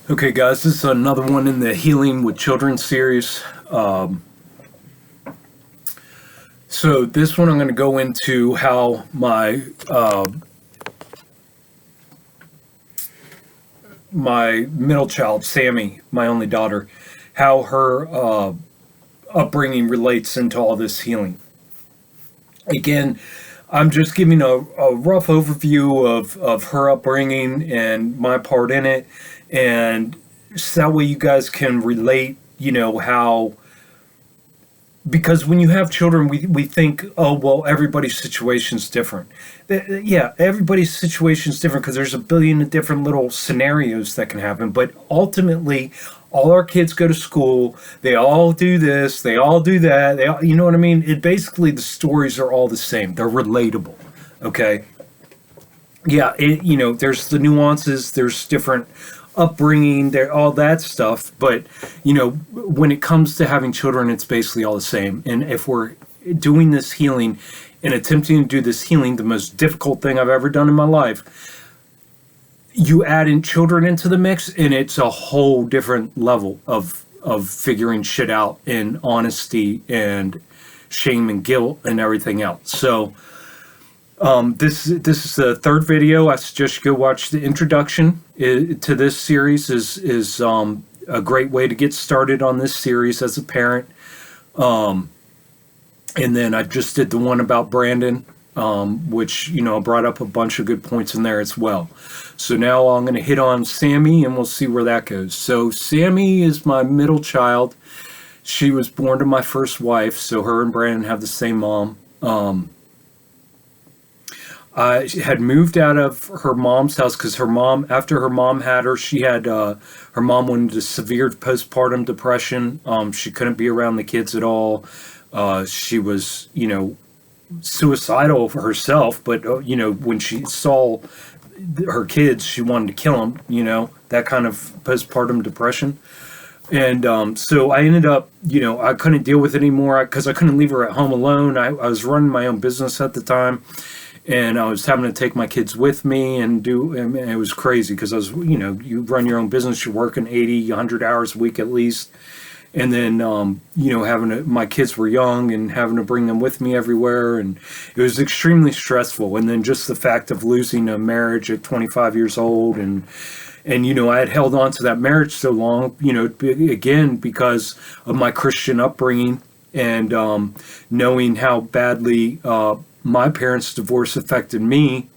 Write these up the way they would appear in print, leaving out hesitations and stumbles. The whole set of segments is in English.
Okay, guys, this is another one in the Healing with Children series. So this one I'm going to go into how my middle child, Sammy, my only daughter, how her upbringing relates into all this healing. Again, I'm just giving a rough overview of her upbringing and my part in it, and so that way you guys can relate, how, because when you have children, we think, oh, well, everybody's situation's different. Yeah, everybody's situation's different because there's a billion of different little scenarios that can happen. But ultimately, all our kids go to school. They all do this. They all do that. You know what I mean? Basically, the stories are all the same. They're relatable. Okay. Yeah, there's the nuances. There's different upbringing, there, all that stuff. But when it comes to having children, it's basically all the same. And if we're doing this healing and attempting to do this healing, the most difficult thing I've ever done in my life, you add in children into the mix, and it's a whole different level of figuring shit out in honesty and shame and guilt and everything else. So this is the third video. I suggest you go watch the introduction to this series. Is a great way to get started on this series as a parent. And then I just did the one about Brandon, which brought up a bunch of good points in there as well. So now I'm going to hit on Sammy, and we'll see where that goes. So Sammy is my middle child. She was born to my first wife, so her and Brandon have the same mom. I had moved out of her mom's house because after her mom had her, she had, her mom went into severe postpartum depression. She couldn't be around the kids at all. She was, suicidal for herself, but, when she saw her kids, she wanted to kill them, that kind of postpartum depression. And so I ended up, I couldn't deal with it anymore because I couldn't leave her at home alone. I was running my own business at the time. And I was having to take my kids with me and it was crazy because I was, you run your own business, you're working 80, 100 hours a week at least. And then, my kids were young and having to bring them with me everywhere. And it was extremely stressful. And then just the fact of losing a marriage at 25 years old. And I had held on to that marriage so long, again, because of my Christian upbringing and knowing how badly my parents' divorce affected me.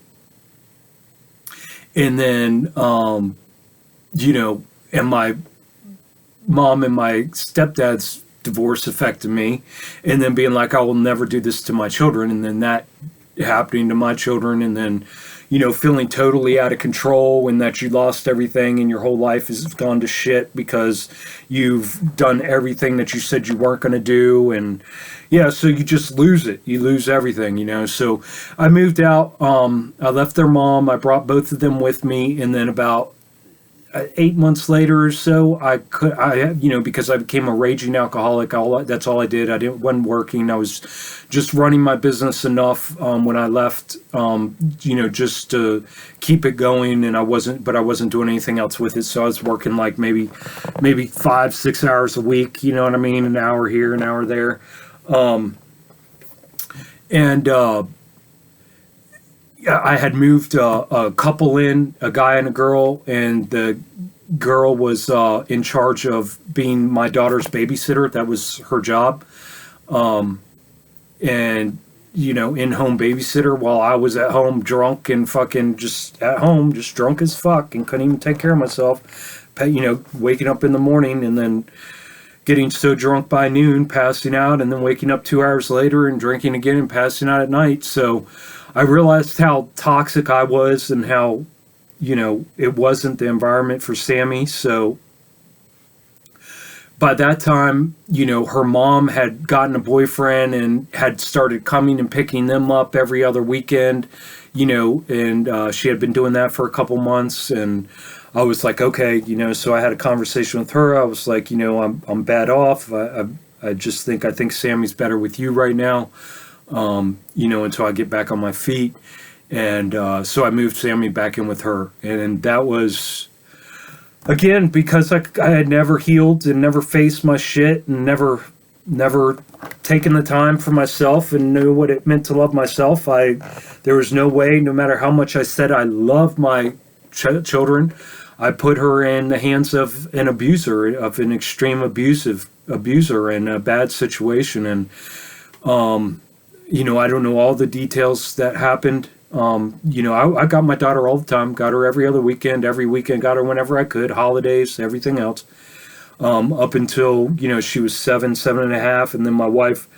And then, and my mom and my stepdad's divorce affected me. And then being like, I will never do this to my children. And then that happening to my children. And then, feeling totally out of control and that you lost everything and your whole life has gone to shit because you've done everything that you said you weren't going to do. And yeah, so you just lose it. You lose everything, So I moved out. I left their mom. I brought both of them with me. And then about 8 months later or so, because I became a raging alcoholic, that's all I did. Wasn't working. I was just running my business enough when I left, just to keep it going. And I wasn't doing anything else with it. So I was working like maybe 5-6 hours a week. You know what I mean? An hour here, an hour there. I had moved a couple in, a guy and a girl, and the girl was in charge of being my daughter's babysitter. That was her job. And, in-home babysitter while I was at home drunk and fucking just at home, just drunk as fuck and couldn't even take care of myself. Waking up in the morning and then getting so drunk by noon, passing out, and then waking up 2 hours later and drinking again and passing out at night. So I realized how toxic I was and how, it wasn't the environment for Sammy. So by that time, her mom had gotten a boyfriend and had started coming and picking them up every other weekend, and she had been doing that for a couple months. And I was like, okay, so I had a conversation with her. I was like, I'm bad off. I think Sammy's better with you right now. Until I get back on my feet. And so I moved Sammy back in with her. And that was again, because I had never healed and never faced my shit and never taken the time for myself and knew what it meant to love myself. There was no way, no matter how much I said I love my children, I put her in the hands of an abuser, of an extreme abuser in a bad situation. And I don't know all the details that happened. I got my daughter all the time, got her every other weekend, every weekend, got her whenever I could, holidays, everything else. Up until, she was 7.5. And then my wife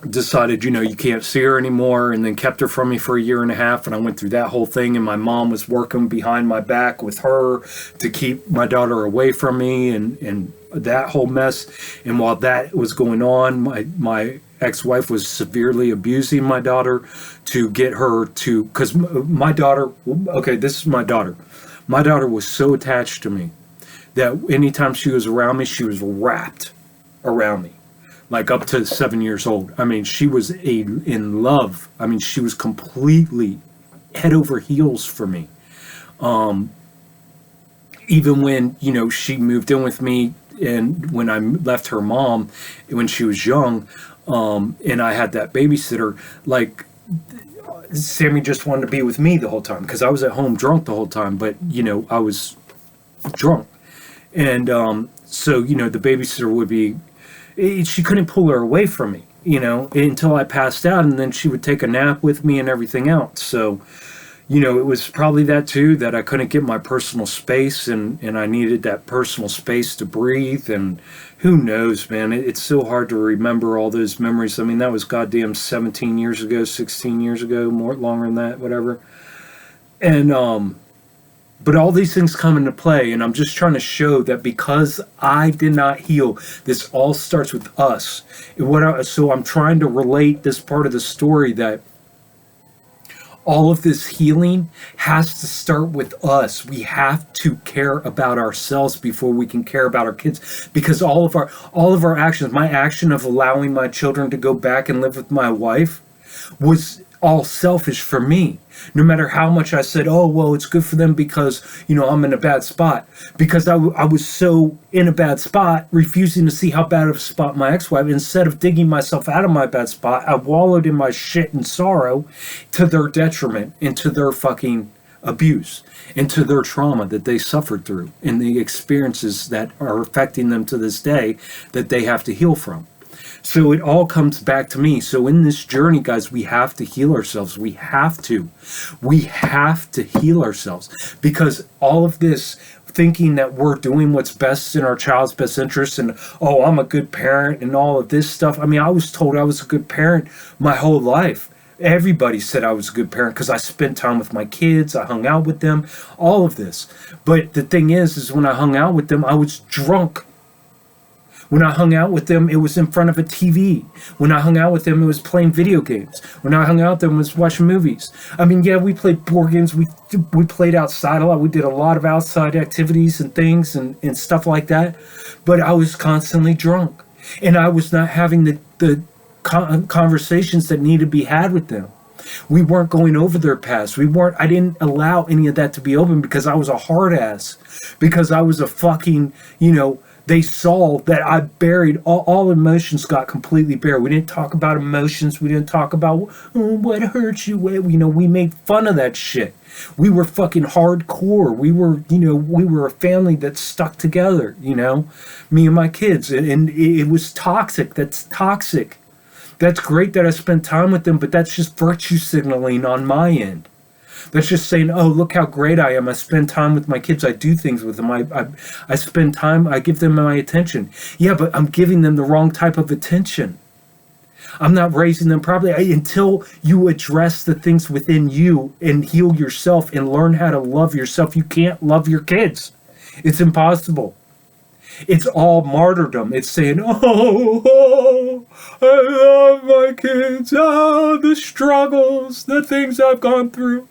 decided, you can't see her anymore, and then kept her from me for 1.5 years. And I went through that whole thing. And my mom was working behind my back with her to keep my daughter away from me, and that whole mess. And while that was going on, my ex-wife was severely abusing my daughter to get her to, because my daughter, okay, this is my daughter. My daughter was so attached to me that anytime she was around me, she was wrapped around me, like up to 7 years old. I mean, she was in love. I mean, she was completely head over heels for me. Even when, she moved in with me, and when I left her mom when she was young, and I had that babysitter, like, Sammy just wanted to be with me the whole time because I was at home drunk the whole time, but, I was drunk. And so, the babysitter would be, she couldn't pull her away from me, until I passed out, and then she would take a nap with me and everything else. So, it was probably that too, that I couldn't get my personal space, and I needed that personal space to breathe. And who knows, man, it's so hard to remember all those memories. I mean, that was goddamn 17 years ago, 16 years ago, more longer than that, whatever. And but all these things come into play, and I'm just trying to show that because I did not heal, this all starts with us. So I'm trying to relate this part of the story, that all of this healing has to start with us. We have to care about ourselves before we can care about our kids, because all of our actions, my action of allowing my children to go back and live with my wife, was all selfish for me. No matter how much I said, oh, well, it's good for them because, I'm in a bad spot. Because I was so in a bad spot, refusing to see how bad of a spot my ex-wife, instead of digging myself out of my bad spot, I wallowed in my shit and sorrow to their detriment, and to their fucking abuse, and to their trauma that they suffered through, and the experiences that are affecting them to this day that they have to heal from. So it all comes back to me. So in this journey, guys, we have to heal ourselves. We have to heal ourselves, because all of this thinking that we're doing what's best in our child's best interest, and, oh, I'm a good parent, and all of this stuff. I mean, I was told I was a good parent my whole life. Everybody said I was a good parent because I spent time with my kids. I hung out with them, all of this. But the thing is when I hung out with them, I was drunk. When I hung out with them, it was in front of a TV. When I hung out with them, it was playing video games. When I hung out with them, it was watching movies. I mean, yeah, we played board games. We played outside a lot. We did a lot of outside activities and things and stuff like that. But I was constantly drunk. And I was not having the conversations that needed to be had with them. We weren't going over their past. I didn't allow any of that to be open because I was a hard ass. Because I was a fucking, they saw that I buried all emotions, got completely bare. We didn't talk about emotions. We didn't talk about what hurt you. We made fun of that shit. We were fucking hardcore. We were a family that stuck together, me and my kids. And it was toxic. That's toxic. That's great that I spent time with them, but that's just virtue signaling on my end. That's just saying, oh, look how great I am. I spend time with my kids. I do things with them. I spend time. I give them my attention. Yeah, but I'm giving them the wrong type of attention. I'm not raising them properly. Until you address the things within you and heal yourself and learn how to love yourself, you can't love your kids. It's impossible. It's all martyrdom. It's saying, oh, I love my kids. Oh, the struggles, the things I've gone through.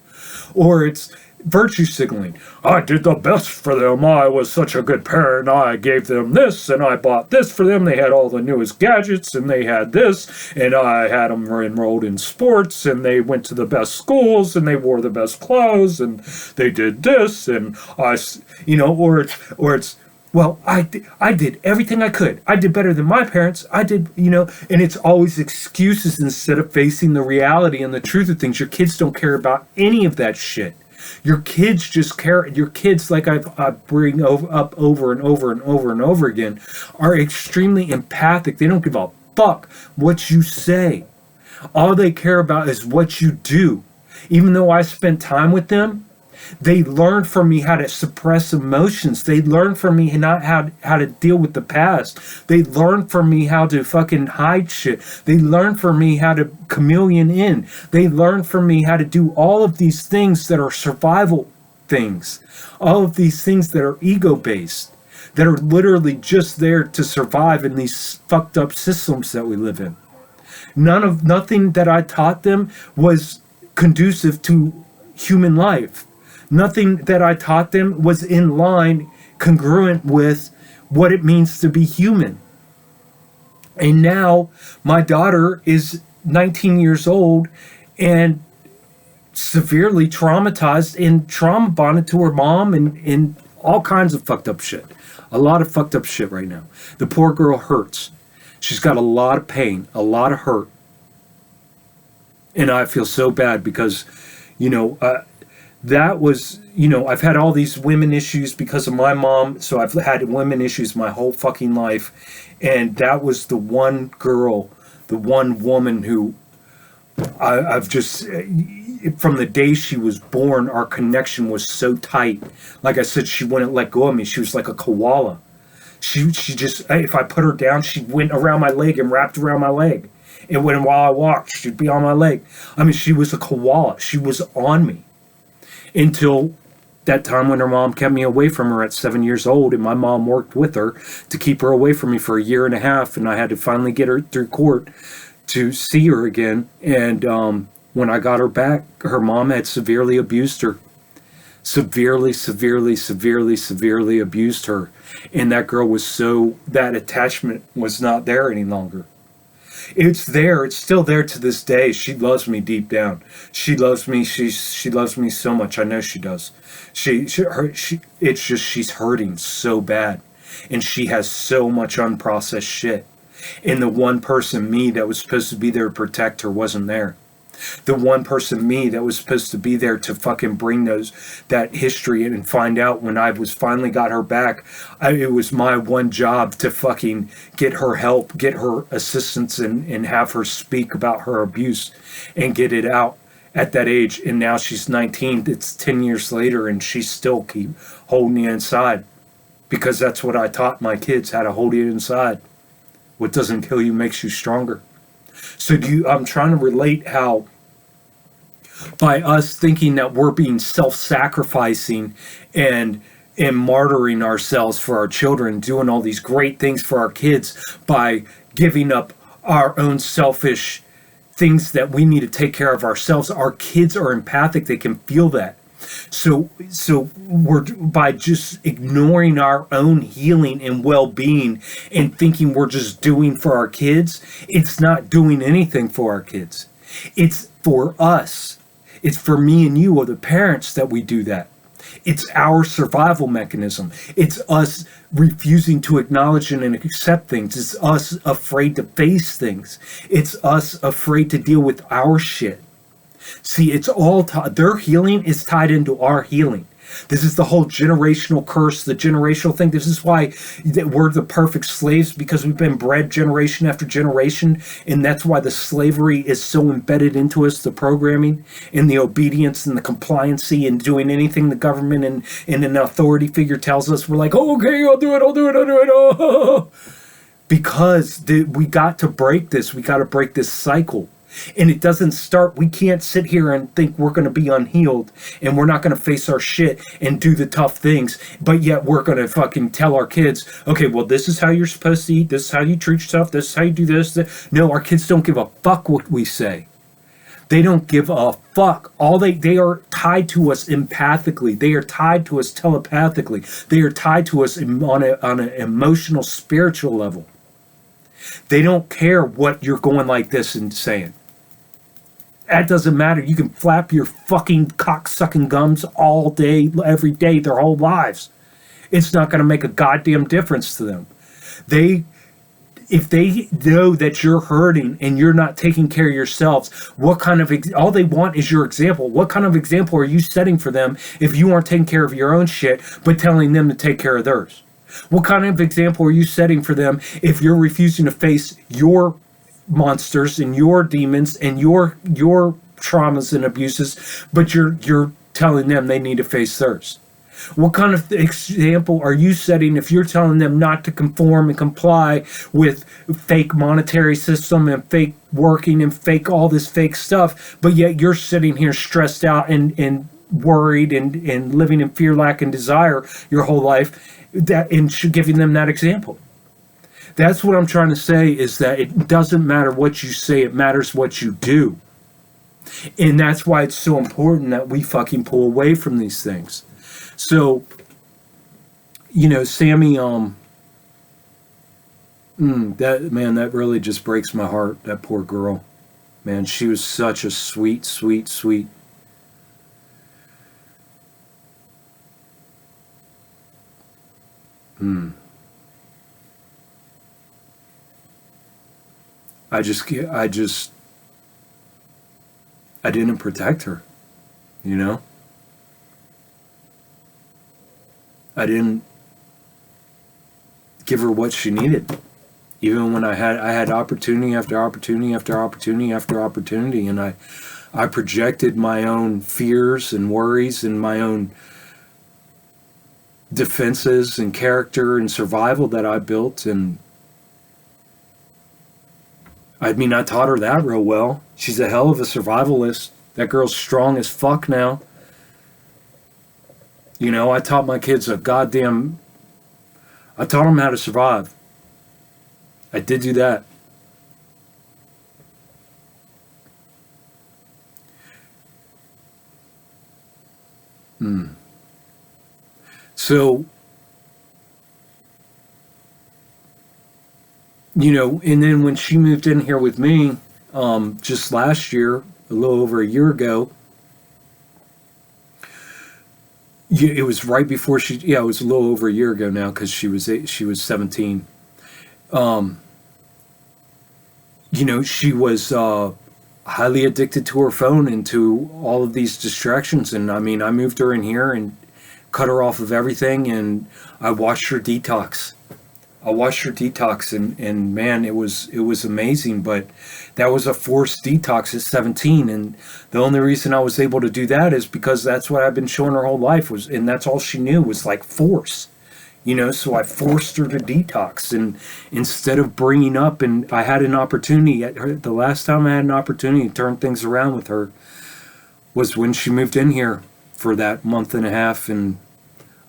Or it's virtue signaling. I did the best for them. I was such a good parent. I gave them this and I bought this for them. They had all the newest gadgets and they had this and I had them enrolled in sports and they went to the best schools and they wore the best clothes and they did this and or it's well, I did everything I could. I did better than my parents. I did, and it's always excuses instead of facing the reality and the truth of things. Your kids don't care about any of that shit. Your kids just care. Your kids, like I bring up over and over and over and over again, are extremely empathic. They don't give a fuck what you say. All they care about is what you do. Even though I spent time with them, they learned from me how to suppress emotions. They learned from me not how to deal with the past. They learned from me how to fucking hide shit. They learned from me how to chameleon in. They learned from me how to do all of these things that are survival things. All of these things that are ego-based. That are literally just there to survive in these fucked up systems that we live in. Nothing that I taught them was conducive to human life. Nothing that I taught them was in line, congruent with what it means to be human. And now my daughter is 19 years old and severely traumatized and trauma bonded to her mom and all kinds of fucked up shit. A lot of fucked up shit right now. The poor girl hurts. She's got a lot of pain, a lot of hurt. And I feel so bad because, that was, I've had all these women issues because of my mom. So I've had women issues my whole fucking life. And that was the one girl, the one woman who I've just, from the day she was born, our connection was so tight. Like I said, she wouldn't let go of me. She was like a koala. She just, if I put her down, she went around my leg and wrapped around my leg. And while I walked, she'd be on my leg. I mean, she was a koala. She was on me. Until that time when her mom kept me away from her at 7 years old, and my mom worked with her to keep her away from me for a year and a half, and I had to finally get her through court to see her again. And when I got her back, her mom had severely abused her. Severely abused her. And that girl was that attachment was not there any longer. It's there. It's still there to this day. She loves me deep down. She loves me. She loves me so much. I know she does. It's just she's hurting so bad. And she has so much unprocessed shit. And the one person, me, that was supposed to be there to protect her wasn't there. The one person, me, that was supposed to be there to fucking bring that history in and find out when I was finally got her back. It was my one job to fucking get her help, get her assistance, and have her speak about her abuse and get it out at that age. And now she's 19. It's 10 years later and she still keep holding it inside because that's what I taught my kids, how to hold it inside. What doesn't kill you makes you stronger. So I'm trying to relate how by us thinking that we're being self-sacrificing and martyring ourselves for our children, doing all these great things for our kids by giving up our own selfish things that we need to take care of ourselves. Our kids are empathic. They can feel that. So we're by just ignoring our own healing and well-being and thinking we're just doing for our kids, it's not doing anything for our kids. It's for us. It's for me and you or the parents that we do that. It's our survival mechanism. It's us refusing to acknowledge and accept things. It's us afraid to face things. It's us afraid to deal with our shit. See, it's all their healing is tied into our healing. This is the whole generational curse, the generational thing. This is why we're the perfect slaves, because we've been bred generation after generation. And that's why the slavery is so embedded into us, the programming and the obedience and the compliancy and doing anything the government and an authority figure tells us. We're like, oh, okay, I'll do it. Oh. Because we got to break this. We got to break this cycle. And it doesn't start, we can't sit here and think we're going to be unhealed and we're not going to face our shit and do the tough things, but yet we're going to fucking tell our kids, okay, well, this is how you're supposed to eat, this is how you treat yourself, this is how you do this. No, our kids don't give a fuck what we say. They don't give a fuck. All they are tied to us empathically. They are tied to us telepathically. They are tied to us on an emotional, spiritual level. They don't care what you're going like this and saying. That doesn't matter. You can flap your fucking cock-sucking gums all day, every day, their whole lives. It's not going to make a goddamn difference to them. If they know that you're hurting and you're not taking care of yourselves, all they want is your example. What kind of example are you setting for them if you aren't taking care of your own shit, but telling them to take care of theirs? What kind of example are you setting for them if you're refusing to face your monsters and your demons and your traumas and abuses, but you're telling them they need to face theirs? What kind of example are you setting if you're telling them not to conform and comply with fake monetary system and fake working and fake all this fake stuff, but yet you're sitting here stressed out and worried and living in fear, lack, and desire your whole life, and giving them that example? That's what I'm trying to say, is that it doesn't matter what you say, it matters what you do. And that's why it's so important that we fucking pull away from these things. So, Sammy, that really just breaks my heart, that poor girl. Man, she was such a sweet, sweet, sweet. I didn't protect her, I didn't give her what she needed. Even when I had opportunity after opportunity after opportunity after opportunity, and I projected my own fears and worries and my own defenses and character and survival that I built, and I taught her that real well. She's a hell of a survivalist. That girl's strong as fuck now. I taught my kids I taught them how to survive. I did do that. So, and then when she moved in here with me, just last year, a little over a year ago, it was right before it was a little over a year ago now, because she was 17. She was highly addicted to her phone and to all of these distractions. And I moved her in here and cut her off of everything, and I watched her detox. And man, it was amazing. But that was a forced detox at 17, and the only reason I was able to do that is because that's what I've been showing her whole life and that's all she knew was like force. So I forced her to detox, and instead of bringing up, and I had an opportunity the last time I had an opportunity to turn things around with her was when she moved in here for that month and a half, and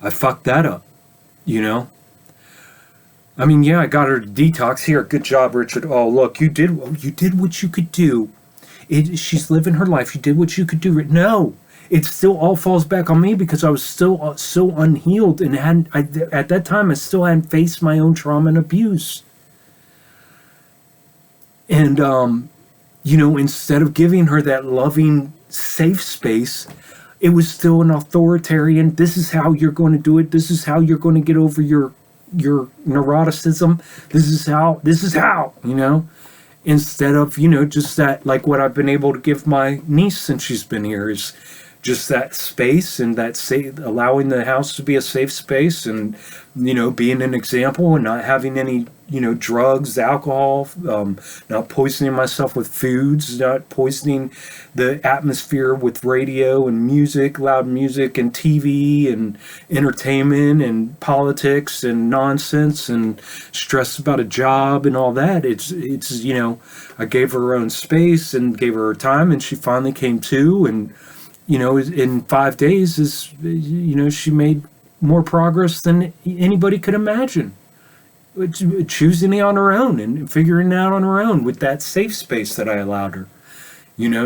I fucked that up, I got her to detox. Here, good job, Richard. Oh, look, you did what you could do. She's living her life. You did what you could do. No, it still all falls back on me because I was still so unhealed, and at that time I still hadn't faced my own trauma and abuse. And instead of giving her that loving, safe space, it was still an authoritarian. This is how you're going to do it. This is how you're going to get over your neuroticism. This is how, instead of, just that, like what I've been able to give my niece since she's been here, is just that space and that allowing the house to be a safe space, and being an example and not having any drugs, alcohol, not poisoning myself with foods, not poisoning the atmosphere with radio and music, loud music and TV and entertainment and politics and nonsense and stress about a job and all that. It's I gave her own space and gave her time, and she finally came to, and in 5 days she made more progress than anybody could imagine. Choosing it on her own and figuring it out on her own with that safe space that I allowed her.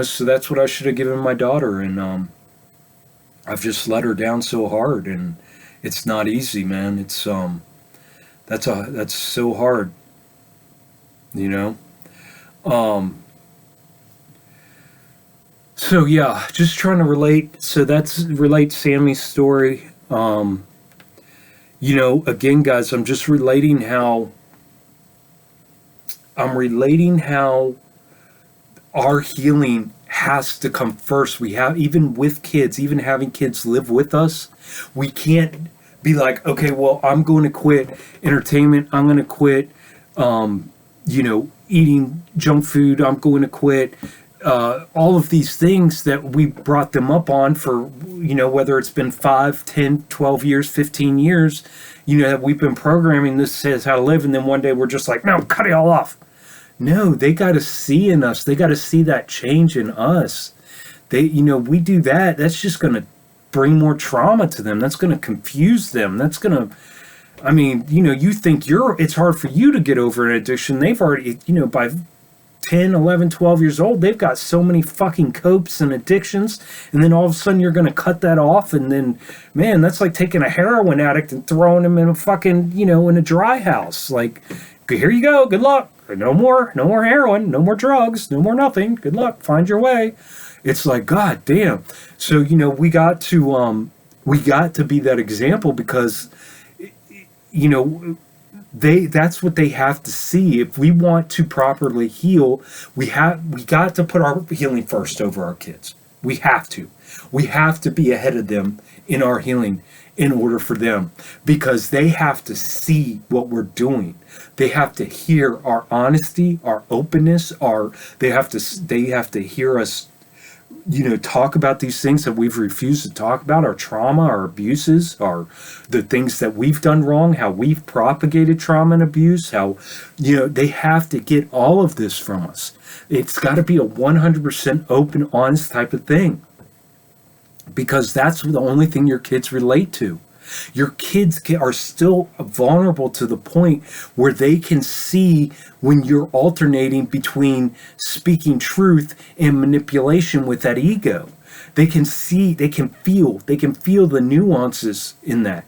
So that's what I should have given my daughter, and I've just let her down so hard, and it's not easy, man. It's that's so hard, you know. Um, so yeah, just trying to relate. So that's relate Sammy's story. Again, guys, I'm relating how our healing has to come first. We have, even with kids, even having kids live with us, we can't be like, okay, well, I'm going to quit entertainment. I'm going to quit, eating junk food. I'm going to quit all of these things that we brought them up on for, whether it's been 5, 10, 12 years, 15 years, that we've been programming this says how to live. And then one day we're just like, no, cut it all off. No, they got to see in us. They got to see that change in us. We do that. That's just going to bring more trauma to them. That's going to confuse them. That's going to, you think it's hard for you to get over an addiction. They've already, by 10, 11, 12 years old, they've got so many fucking copes and addictions. And then all of a sudden you're going to cut that off. And then, man, that's like taking a heroin addict and throwing him in a fucking, in a dry house. Like, here you go. Good luck. No more heroin, no more drugs, no more nothing. Good luck. Find your way. It's like, God damn. So, we got to be that example because, that's what they have to see. If we want to properly heal, we got to put our healing first over our kids. We have to be ahead of them in our healing in order for them, because they have to see what we're doing. They have to hear our honesty, our openness, they have to hear us, talk about these things that we've refused to talk about, our trauma, our abuses, the things that we've done wrong, how we've propagated trauma and abuse, how, they have to get all of this from us. It's got to be a 100% open, honest type of thing, because that's the only thing your kids relate to. Your kids are still vulnerable to the point where they can see when you're alternating between speaking truth and manipulation with that ego. They can see, they can feel the nuances in that,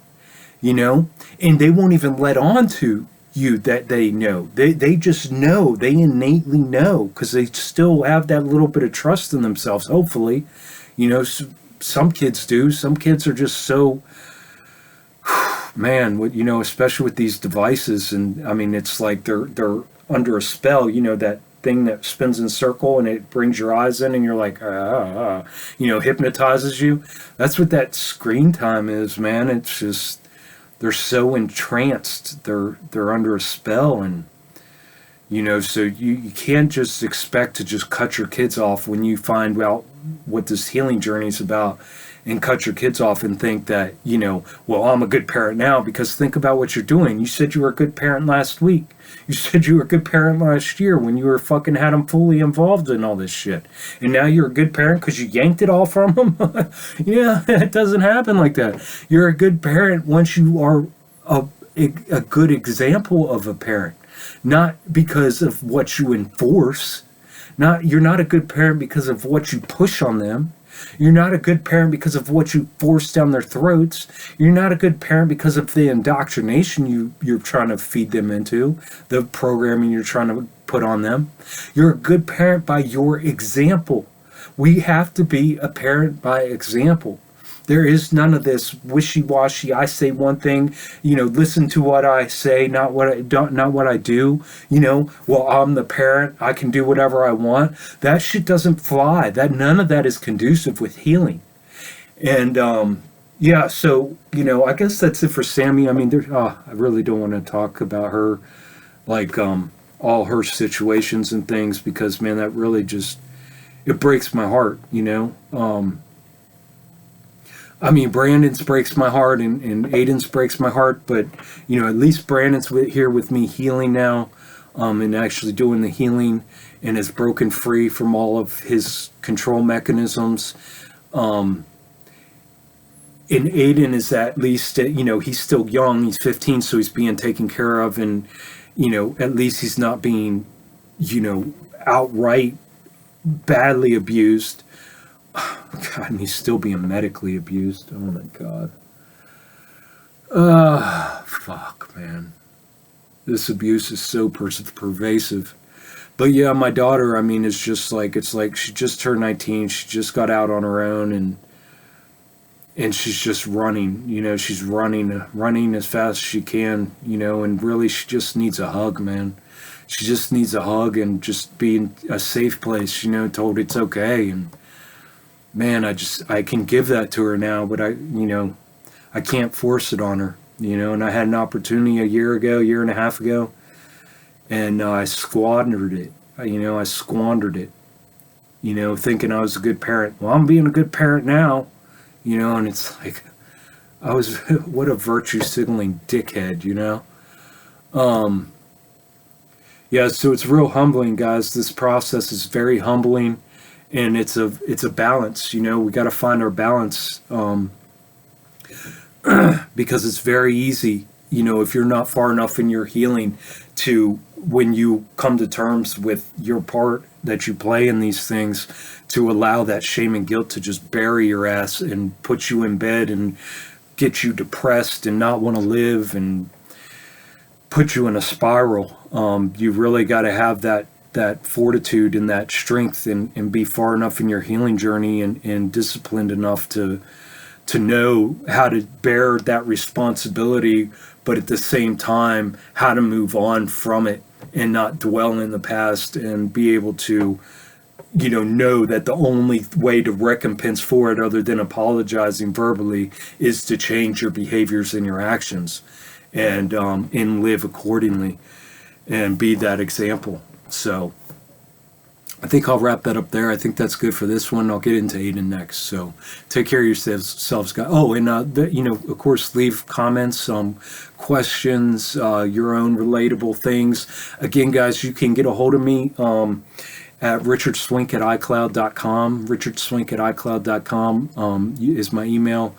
and they won't even let on to you that they know. They just know, they innately know, because they still have that little bit of trust in themselves, hopefully. Some kids do. Some kids are just so, man, especially with these devices, and it's like they're under a spell, that thing that spins in circle and it brings your eyes in and you're like, hypnotizes you. That's what that screen time is, man. It's just, they're so entranced, they're under a spell. And so you can't just expect to just cut your kids off when you find out what this healing journey is about, and cut your kids off and think that, well, I'm a good parent now, because think about what you're doing. You said you were a good parent last week. You said you were a good parent last year when you were fucking had them fully involved in all this shit. And now you're a good parent because you yanked it all from them? Yeah, it doesn't happen like that. You're a good parent once you are a good example of a parent, not because of what you enforce. You're not a good parent because of what you push on them. You're not a good parent because of what you force down their throats. You're not a good parent because of the indoctrination you're trying to feed them into, the programming you're trying to put on them. You're a good parent by your example. We have to be a parent by example. There is none of this wishy-washy. I say one thing, listen to what I say, not what I do. Well, I'm the parent, I can do whatever I want. That shit doesn't fly. None of that is conducive with healing. And yeah, so I guess that's it for Sammy. I really don't want to talk about her, like all her situations and things, because man, that really just, it breaks my heart. Brandon's breaks my heart, and Aiden's breaks my heart, but, at least Brandon's here with me healing now, and actually doing the healing, and is broken free from all of his control mechanisms. And Aiden is at least, he's still young, he's 15, so he's being taken care of, and, at least he's not being, outright badly abused. God, and he's still being medically abused. Oh my God. Fuck, man. This abuse is so pervasive. But yeah, my daughter, I mean, it's just like, it's like she just turned 19. She just got out on her own, and she's just running, she's running as fast as she can, and really she just needs a hug, man. She just needs a hug and just be in a safe place, told it's okay. And man, I can give that to her now, but I can't force it on her, and I had an opportunity a year and a half ago, and I squandered it. I squandered it, thinking I was a good parent. Well, I'm being a good parent now, and it's like, what a virtue signaling dickhead, Yeah, so it's real humbling, guys. This process is very humbling, and it's a balance, we got to find our balance, because it's very easy, if you're not far enough in your healing to, when you come to terms with your part that you play in these things, to allow that shame and guilt to just bury your ass and put you in bed and get you depressed and not want to live and put you in a spiral. You really got to have that fortitude and that strength, and be far enough in your healing journey and disciplined enough to know how to bear that responsibility, but at the same time, how to move on from it and not dwell in the past, and be able to, know that the only way to recompense for it, other than apologizing verbally, is to change your behaviors and your actions, and live accordingly, and be that example. So I think I'll wrap that up there. I think that's good for this one. I'll get into Aiden next. So take care of yourselves, guys. Oh, and of course, leave comments, questions, your own relatable things. Again, guys, you can get a hold of me at richardswink@icloud.com. richardswink@icloud.com is my email.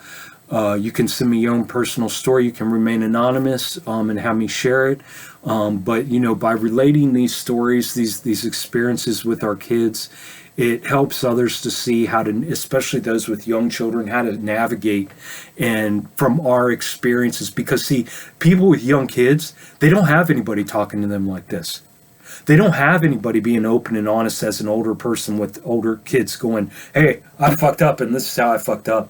You can send me your own personal story. You can remain anonymous, and have me share it. But by relating these stories, these experiences with our kids, it helps others to see how to, especially those with young children, how to navigate, and from our experiences. Because see, people with young kids, they don't have anybody talking to them like this. They don't have anybody being open and honest as an older person with older kids going, hey, I fucked up and this is how I fucked up.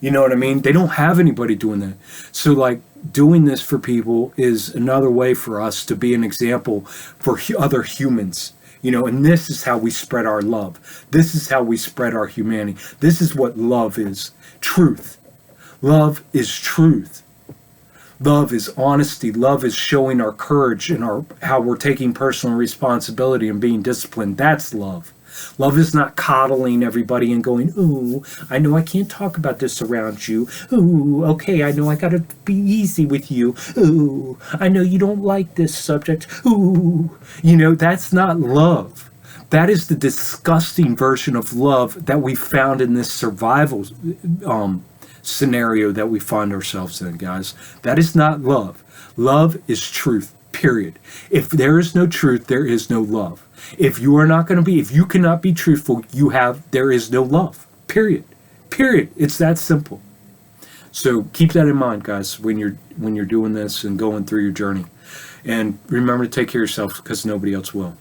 You know what I mean? They don't have anybody doing that. So like, doing this for people is another way for us to be an example for other humans. And this is how we spread our love. This is how we spread our humanity. This is what love is. Truth. Love is truth. Love is honesty. Love is showing our courage and how we're taking personal responsibility and being disciplined. That's love. Love is not coddling everybody and going, ooh, I know I can't talk about this around you. Ooh, okay, I know I gotta be easy with you. Ooh, I know you don't like this subject. Ooh, that's not love. That is the disgusting version of love that we found in this survival scenario that we find ourselves in, guys. That is not love. Love is truth, period. If there is no truth, there is no love. If you cannot be truthful, there is no love, period. It's that simple. So keep that in mind, guys, when you're doing this and going through your journey. And remember to take care of yourself, because nobody else will.